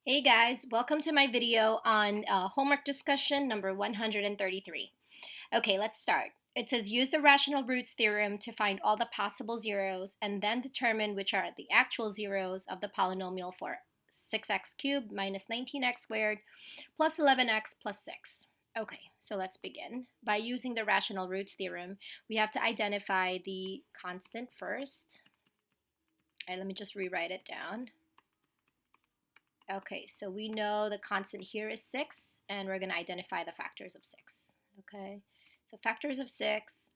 Hey guys, welcome to my video on homework discussion number 133. Okay, let's start. It says use the rational roots theorem to find all the possible zeros and then determine which are the actual zeros of the polynomial for 6x cubed minus 19x squared plus 11x plus 6. Okay, so let's begin. By using the rational roots theorem, we have to identify the constant first. All right, let me just rewrite it down. Okay, so we know the constant here is 6, and we're going to identify the factors of 6. Okay, so factors of 6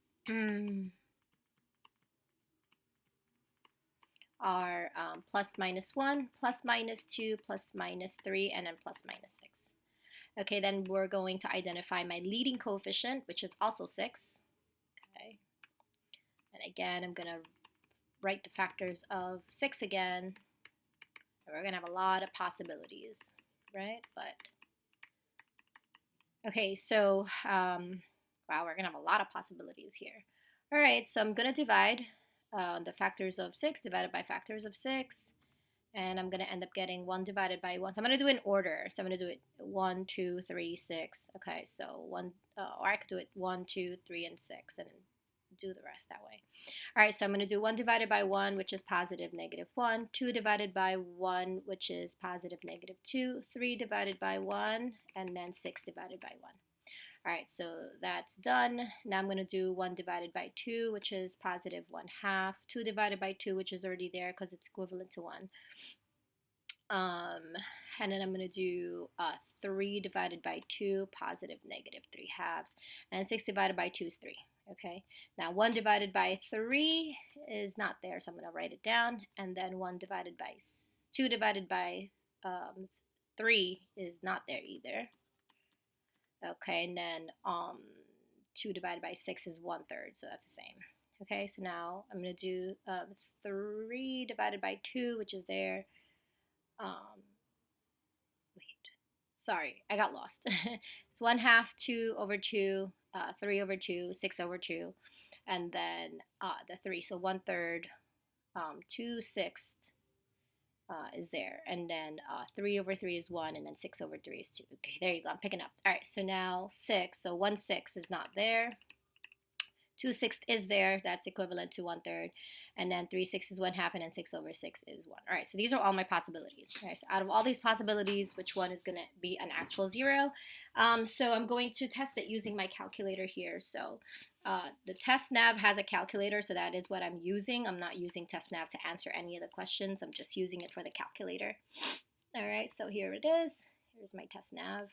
are plus minus 1, plus minus 2, plus minus 3, and then plus minus 6. Okay, then we're going to identify my leading coefficient, which is also 6. Okay, and again, I'm going to write the factors of 6 again. And we're going to have a lot of possibilities, right? Okay, so, wow, we're going to have a lot of possibilities here. All right, so I'm going to divide the factors of 6 divided by factors of 6. And I'm going to end up getting 1 divided by 1. So I'm going to do it in order. So I'm going to do it 1, 2, 3, 6. Okay, so 1, or I could do it 1, 2, 3, and 6. And do the rest that way. All right, so I'm going to do 1 divided by 1, which is positive negative 1, 2 divided by 1, which is positive negative 2, 3 divided by 1, and then 6 divided by 1. All right, so that's done. Now I'm going to do 1 divided by 2, which is positive 1 half, 2 divided by 2, which is already there because it's equivalent to 1. And then I'm going to do 3 divided by 2, positive negative 3 halves, and 6 divided by 2 is 3. Okay, now 1 divided by 3 is not there, so I'm going to write it down, and then 1 divided by 2 divided by 3 is not there either. Okay, and then 2 divided by 6 is 1/3, so that's the same. Okay, so now I'm going to do 3 divided by 2, which is there. Wait, sorry, I got lost. It's 1 half, 2 over 2, 3 over 2, 6 over 2, and then the 3. So 1/3, 2 sixths is there, and then 3 over 3 is 1, and then 6 over 3 is 2. Okay, there you go. I'm picking up. All right, so now 6. So 1/6 is not there. 2/6 is there. That's equivalent to 1/3. And then 3/6 is 1 half, and then 6 over 6 is 1. All right, so these are all my possibilities. All right, so out of all these possibilities, which one is going to be an actual zero? So I'm going to test it using my calculator here. So the TestNav has a calculator, so that is what I'm using. I'm not using TestNav to answer any of the questions. I'm just using it for the calculator. All right, so here it is. Here's my TestNav.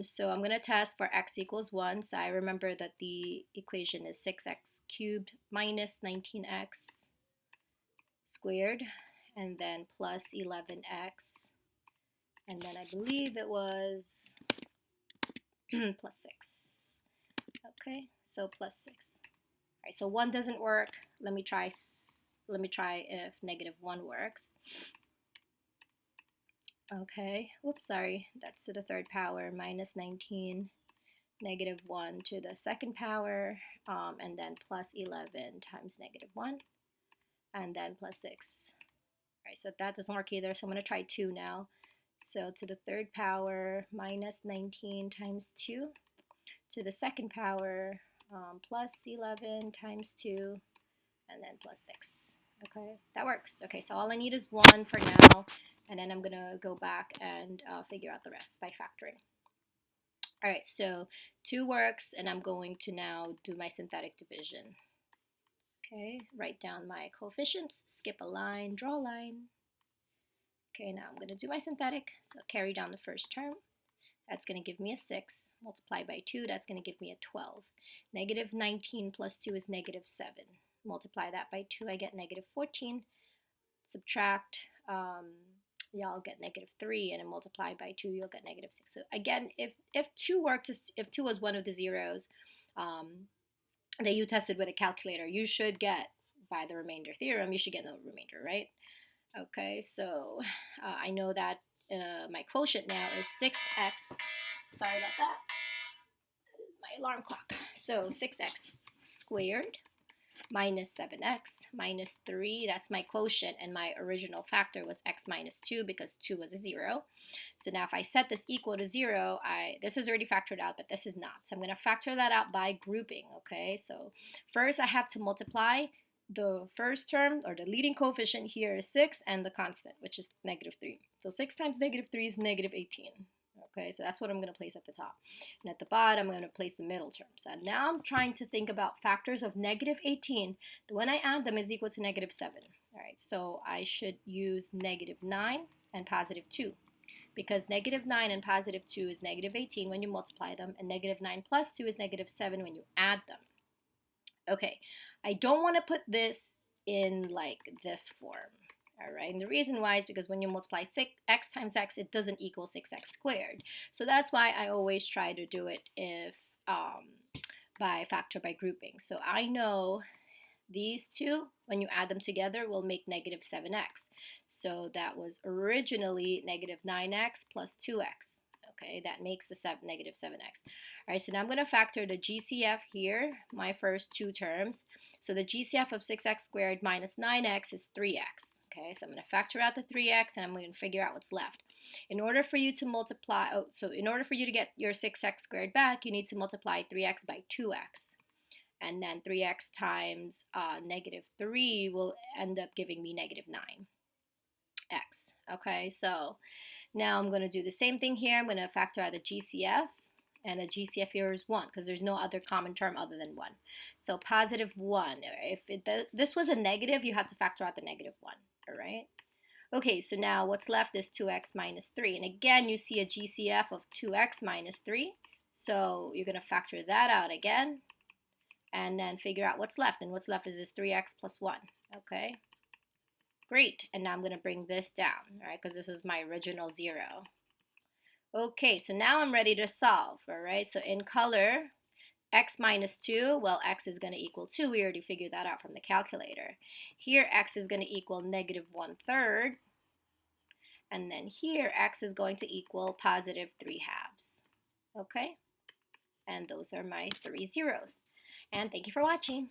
So I'm going to test for x equals 1. So I remember that the equation is 6x cubed minus 19x squared, and then plus 11x, and then I believe it was plus 6. Okay, so plus 6. All right, so 1 doesn't work. Let me try if negative 1 works. Okay, whoops, sorry, that's to the third power, minus 19, negative 1 to the second power, and then plus 11 times negative 1, and then plus 6. All right, so that doesn't work either, so I'm going to try 2 now. So to the third power, minus 19 times 2, to the second power, plus 11 times 2, and then plus 6. Okay, that works. Okay, so all I need is 1 for now, and then I'm going to go back and figure out the rest by factoring. All right, so 2 works, and I'm going to now do my synthetic division. Okay, write down my coefficients, skip a line, draw a line. Okay, now I'm going to do my synthetic, so carry down the first term. That's going to give me a 6. Multiply by 2, that's going to give me a 12. Negative 19 plus 2 is negative 7. Multiply that by 2, I get negative 14. Subtract, y'all get negative 3, and then multiply by 2, you'll get negative 6. So again, if 2 works, if 2 was one of the zeros that you tested with a calculator, you should get, by the remainder theorem, you should get the remainder, right? Okay, so I know that my quotient now is 6x. Sorry about that. That is my alarm clock. So 6x squared minus 7x minus 3, that's my quotient, and my original factor was x minus 2 because 2 was a 0. So now if I set this equal to 0, this is already factored out, but this is not. So I'm going to factor that out by grouping, okay? So first I have to multiply the first term, or the leading coefficient here is 6, and the constant, which is negative 3. So 6 times negative 3 is negative 18. Okay, so that's what I'm going to place at the top. And at the bottom, I'm going to place the middle terms. And now I'm trying to think about factors of negative 18. When I add them is equal to negative 7. All right, so I should use negative 9 and positive 2. Because negative 9 and positive 2 is negative 18 when you multiply them, and negative 9 plus 2 is negative 7 when you add them. Okay, I don't want to put this in like this form. All right, and the reason why is because when you multiply x times x, it doesn't equal 6x squared. So that's why I always try to do it by factor by grouping. So I know these two, when you add them together, will make negative 7x. So that was originally negative 9x plus 2x. Okay, that makes the negative 7x. All right, so now I'm going to factor the GCF here, my first two terms. So the GCF of 6x squared minus 9x is 3x. Okay, so I'm going to factor out the 3x, and I'm going to figure out what's left. In order for you to multiply, in order for you to get your 6x squared back, you need to multiply 3x by 2x. And then 3x times negative 3 will end up giving me negative 9x. Okay, so now I'm going to do the same thing here. I'm going to factor out the GCF. And the GCF here is 1 because there's no other common term other than 1. So positive 1. If this was a negative, you have to factor out the negative 1. All right? Okay, so now what's left is 2x minus 3. And again, you see a GCF of 2x minus 3. So you're going to factor that out again. And then figure out what's left. And what's left is this 3x plus 1. Okay? Great. And now I'm going to bring this down, all right, because this is my original 0. Okay, so now I'm ready to solve, all right? So in color, x minus 2, well, x is going to equal 2. We already figured that out from the calculator. Here, x is going to equal negative 1/3. And then here, x is going to equal positive 3/2. Okay? And those are my 3 zeros. And thank you for watching.